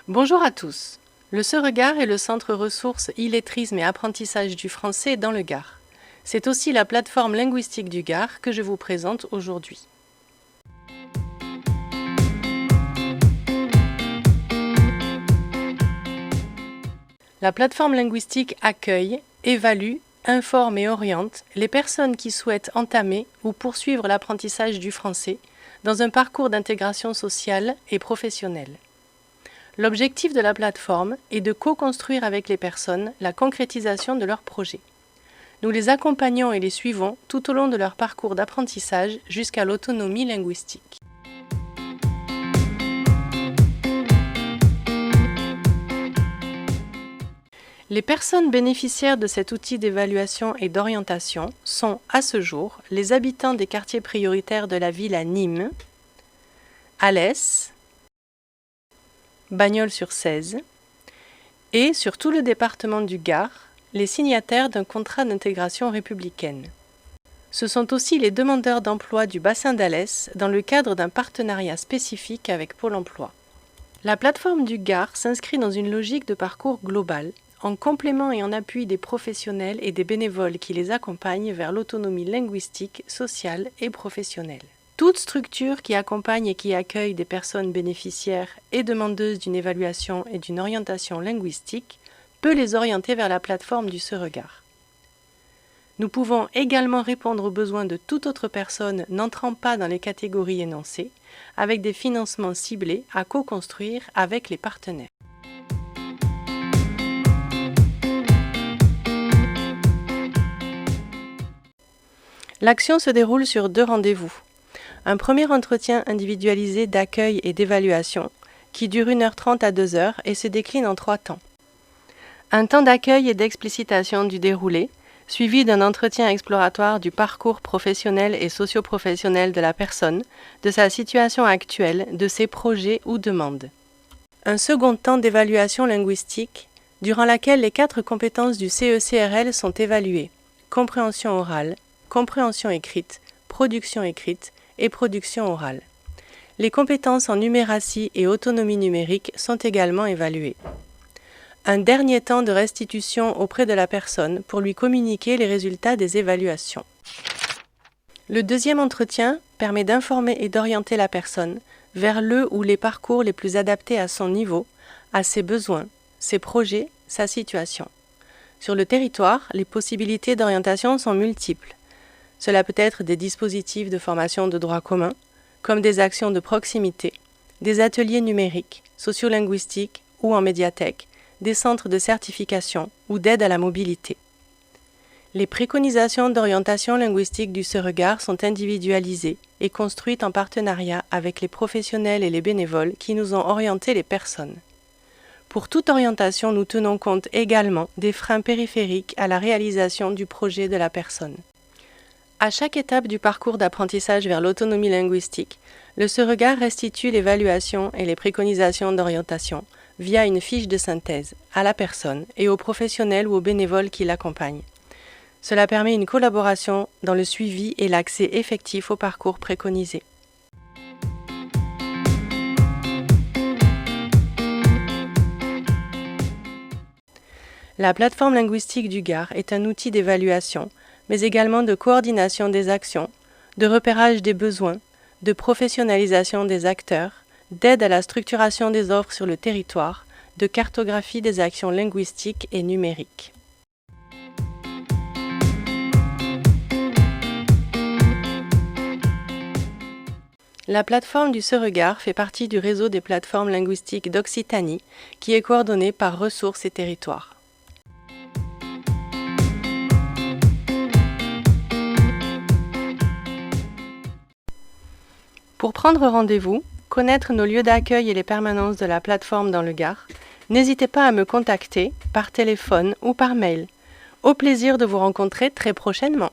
Bonjour à tous. Le Seregard est le centre ressources illettrisme et apprentissage du français dans le Gard. C'est aussi la plateforme linguistique du Gard que je vous présente aujourd'hui. La plateforme linguistique accueille, évalue, informe et oriente les personnes qui souhaitent entamer ou poursuivre l'apprentissage du français dans un parcours d'intégration sociale et professionnelle. L'objectif de la plateforme est de co-construire avec les personnes la concrétisation de leurs projets. Nous les accompagnons et les suivons tout au long de leur parcours d'apprentissage jusqu'à l'autonomie linguistique. Les personnes bénéficiaires de cet outil d'évaluation et d'orientation sont, à ce jour, les habitants des quartiers prioritaires de la ville à Nîmes, Alès, Bagnols-sur-Cèze et, sur tout le département du Gard, les signataires d'un contrat d'intégration républicaine. Ce sont aussi les demandeurs d'emploi du bassin d'Alès dans le cadre d'un partenariat spécifique avec Pôle emploi. La plateforme du Gard s'inscrit dans une logique de parcours global, en complément et en appui des professionnels et des bénévoles qui les accompagnent vers l'autonomie linguistique, sociale et professionnelle. Toute structure qui accompagne et qui accueille des personnes bénéficiaires et demandeuses d'une évaluation et d'une orientation linguistique peut les orienter vers la plateforme du Seregard. Nous pouvons également répondre aux besoins de toute autre personne n'entrant pas dans les catégories énoncées, avec des financements ciblés à co-construire avec les partenaires. L'action se déroule sur 2 rendez-vous. Un premier entretien individualisé d'accueil et d'évaluation, qui dure 1h30 à 2h et se décline en 3 temps. Un temps d'accueil et d'explicitation du déroulé, suivi d'un entretien exploratoire du parcours professionnel et socio-professionnel de la personne, de sa situation actuelle, de ses projets ou demandes. Un second temps d'évaluation linguistique, durant laquelle les 4 compétences du CECRL sont évaluées: compréhension orale, compréhension écrite, production écrite et production orale. Les compétences en numératie et autonomie numérique sont également évaluées. Un dernier temps de restitution auprès de la personne pour lui communiquer les résultats des évaluations. Le deuxième entretien permet d'informer et d'orienter la personne vers le ou les parcours les plus adaptés à son niveau, à ses besoins, ses projets, sa situation. Sur le territoire, les possibilités d'orientation sont multiples. Cela peut être des dispositifs de formation de droit commun, comme des actions de proximité, des ateliers numériques, sociolinguistiques ou en médiathèque, des centres de certification ou d'aide à la mobilité. Les préconisations d'orientation linguistique du Seregard sont individualisées et construites en partenariat avec les professionnels et les bénévoles qui nous ont orienté les personnes. Pour toute orientation, nous tenons compte également des freins périphériques à la réalisation du projet de la personne. À chaque étape du parcours d'apprentissage vers l'autonomie linguistique, le Seregard restitue l'évaluation et les préconisations d'orientation via une fiche de synthèse à la personne et aux professionnels ou aux bénévoles qui l'accompagnent. Cela permet une collaboration dans le suivi et l'accès effectif au parcours préconisé. La plateforme linguistique du Gard est un outil d'évaluation, mais également de coordination des actions, de repérage des besoins, de professionnalisation des acteurs, d'aide à la structuration des offres sur le territoire, de cartographie des actions linguistiques et numériques. La plateforme du Seregard fait partie du réseau des plateformes linguistiques d'Occitanie, qui est coordonné par Ressources et Territoires. Pour prendre rendez-vous, connaître nos lieux d'accueil et les permanences de la plateforme dans le Gard, n'hésitez pas à me contacter par téléphone ou par mail. Au plaisir de vous rencontrer très prochainement.